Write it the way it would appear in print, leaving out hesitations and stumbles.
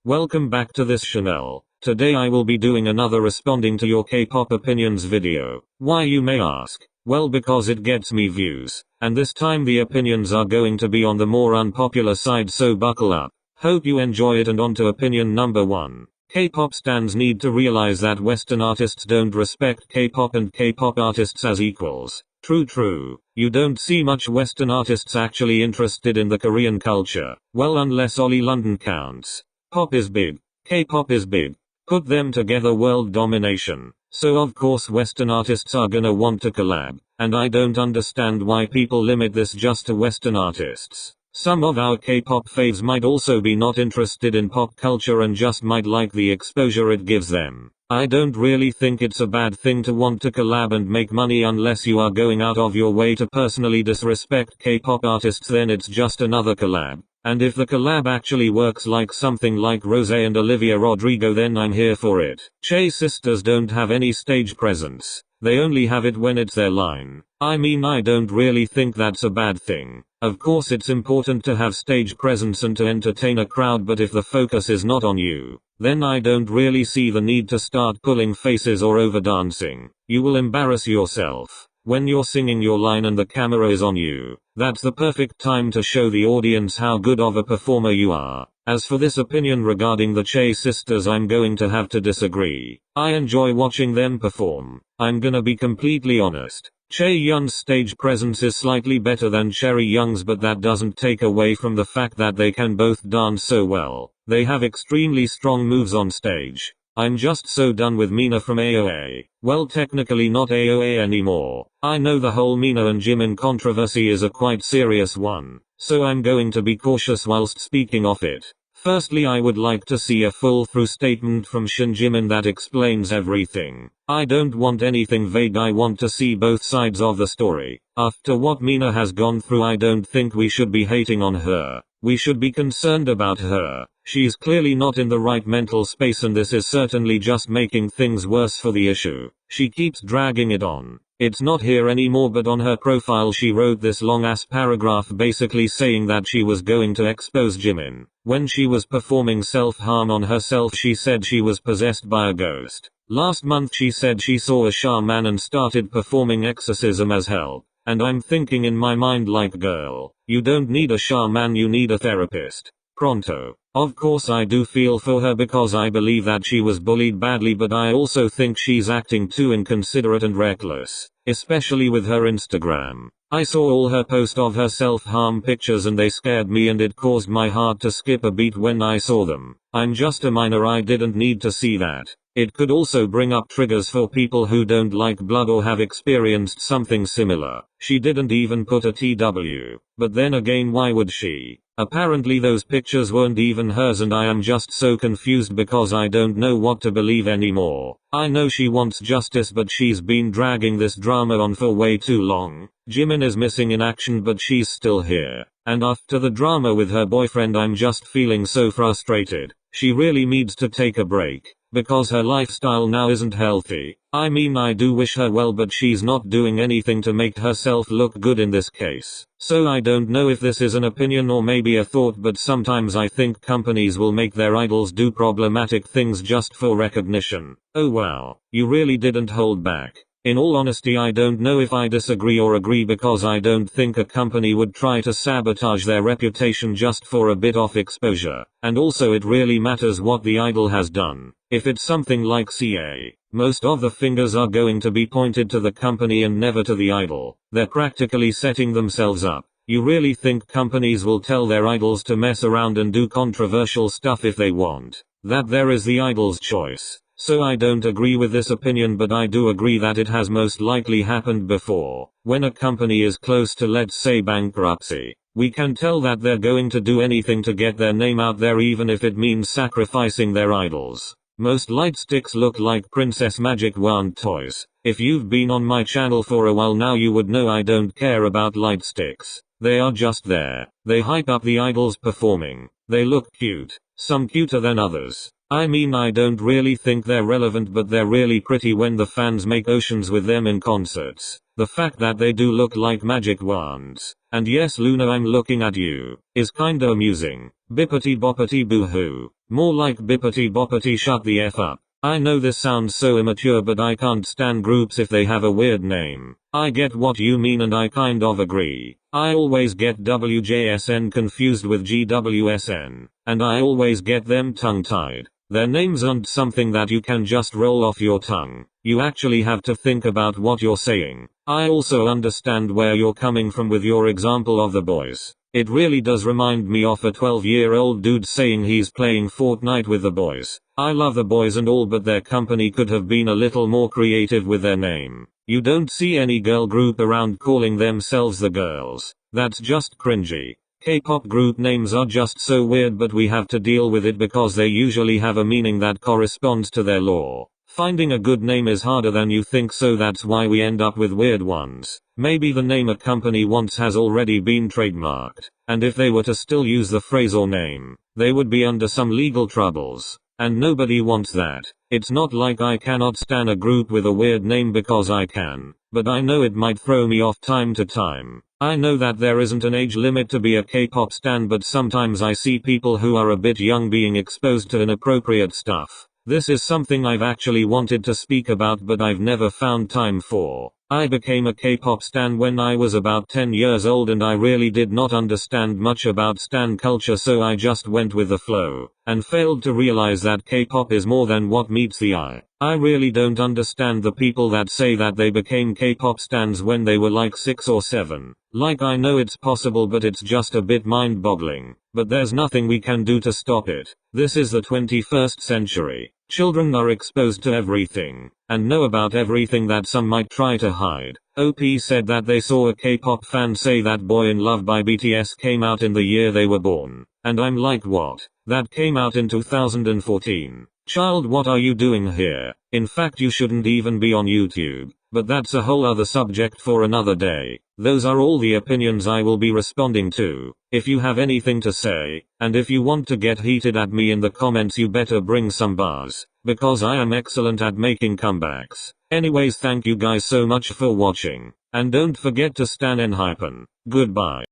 welcome back to this channel. Today I will be doing another responding to your K-pop opinions video. Why, you may ask? Well, because it gets me views, and this time the opinions are going to be on the more unpopular side, so buckle up. Hope you enjoy it. And on to opinion number 1. K-pop stans need to realize that Western artists don't respect K-pop and K-pop artists as equals. True. You don't see much Western artists actually interested in the Korean culture. Well, unless Ollie London counts. Pop is big. K-pop is big. Put them together, world domination. So of course Western artists are gonna want to collab. And I don't understand why people limit this just to Western artists. Some of our K-pop faves might also be not interested in pop culture and just might like the exposure it gives them. I don't really think it's a bad thing to want to collab and make money unless you are going out of your way to personally disrespect K-pop artists. Then it's just another collab. And if the collab actually works, like something like Rosé and Olivia Rodrigo, then I'm here for it. Che sisters don't have any stage presence. They only have it when it's their line. I mean, I don't really think that's a bad thing. Of course it's important to have stage presence and to entertain a crowd, but if the focus is not on you, then I don't really see the need to start pulling faces or over dancing. You will embarrass yourself. When you're singing your line and the camera is on you, that's the perfect time to show the audience how good of a performer you are. As for this opinion regarding the Che sisters, I'm going to have to disagree. I enjoy watching them perform. I'm gonna be completely honest. Che Yun's stage presence is slightly better than Cherry Young's, but that doesn't take away from the fact that they can both dance so well. They have extremely strong moves on stage. I'm just so done with Mina from AOA. Well, technically not AOA anymore. I know the whole Mina and Jimin controversy is a quite serious one, so I'm going to be cautious whilst speaking of it. Firstly, I would like to see a full-through statement from Shin Jimin that explains everything. I don't want anything vague, I want to see both sides of the story. After what Mina has gone through, I don't think we should be hating on her. We should be concerned about her. She's clearly not in the right mental space, and this is certainly just making things worse for the issue. She keeps dragging it on. It's not here anymore, but on her profile she wrote this long ass paragraph basically saying that she was going to expose Jimin. When she was performing self-harm on herself, she said she was possessed by a ghost. Last month she said she saw a shaman and started performing exorcism as help. And I'm thinking in my mind, like, girl, you don't need a shaman, you need a therapist. Pronto. Of course I do feel for her because I believe that she was bullied badly, but I also think she's acting too inconsiderate and reckless, especially with her Instagram. I saw all her post of her self-harm pictures and they scared me, and it caused my heart to skip a beat when I saw them. I'm just a minor, I didn't need to see that. It could also bring up triggers for people who don't like blood or have experienced something similar. She didn't even put a TW. But then again, why would she? Apparently those pictures weren't even hers, and I am just so confused because I don't know what to believe anymore. I know she wants justice, but she's been dragging this drama on for way too long. Jimin is missing in action, but she's still here. And after the drama with her boyfriend, I'm just feeling so frustrated. She really needs to take a break, because her lifestyle now isn't healthy. I mean, I do wish her well, but she's not doing anything to make herself look good in this case. So I don't know if this is an opinion or maybe a thought, but sometimes I think companies will make their idols do problematic things just for recognition. Oh wow, you really didn't hold back. In all honesty, I don't know if I disagree or agree, because I don't think a company would try to sabotage their reputation just for a bit of exposure. And also it really matters what the idol has done. If it's something like CA, most of the fingers are going to be pointed to the company and never to the idol. They're practically setting themselves up. You really think companies will tell their idols to mess around and do controversial stuff if they want? That there is the idol's choice. So I don't agree with this opinion, but I do agree that it has most likely happened before. When a company is close to, let's say, bankruptcy, we can tell that they're going to do anything to get their name out there, even if it means sacrificing their idols. Most light sticks look like Princess Magic Wand toys. If you've been on my channel for a while now, you would know I don't care about light sticks. They are just there. They hype up the idols performing. They look cute. Some cuter than others. I mean, I don't really think they're relevant, but they're really pretty when the fans make oceans with them in concerts. The fact that they do look like magic wands, and yes Loona, I'm looking at you, is kinda amusing. Bippity boppity boo-hoo. More like bippity boppity shut the F up. I know this sounds so immature, but I can't stand groups if they have a weird name. I get what you mean and I kind of agree. I always get WJSN confused with GWSN. And I always get them tongue-tied. Their names aren't something that you can just roll off your tongue. You actually have to think about what you're saying. I also understand where you're coming from with your example of the Boyz. It really does remind me of a 12-year-old dude saying he's playing Fortnite with the Boyz. I love the Boyz and all, but their company could have been a little more creative with their name. You don't see any girl group around calling themselves the Girls. That's just cringy. K-pop group names are just so weird, but we have to deal with it because they usually have a meaning that corresponds to their lore. Finding a good name is harder than you think, so that's why we end up with weird ones. Maybe the name a company wants has already been trademarked, and if they were to still use the phrase or name, they would be under some legal troubles. And nobody wants that. It's not like I cannot stand a group with a weird name, because I can, but I know it might throw me off time to time. I know that there isn't an age limit to be a K-pop stan, but sometimes I see people who are a bit young being exposed to inappropriate stuff. This is something I've actually wanted to speak about, but I've never found time for. I became a K-pop stan when I was about 10 years old, and I really did not understand much about stan culture, so I just went with the flow, and failed to realize that K-pop is more than what meets the eye. I really don't understand the people that say that they became K-pop stans when they were like 6 or 7. Like, I know it's possible, but it's just a bit mind-boggling. But there's nothing we can do to stop it. This is the 21st century. Children are exposed to everything, and know about everything that some might try to hide. OP said that they saw a K-pop fan say that Boy in Love by BTS came out in the year they were born. And I'm like, what? That came out in 2014. Child, what are you doing here? In fact, you shouldn't even be on YouTube. But that's a whole other subject for another day. Those are all the opinions I will be responding to. If you have anything to say, and if you want to get heated at me in the comments, you better bring some bars, because I am excellent at making comebacks. Anyways, thank you guys so much for watching. And don't forget to stan Enhypen. Goodbye.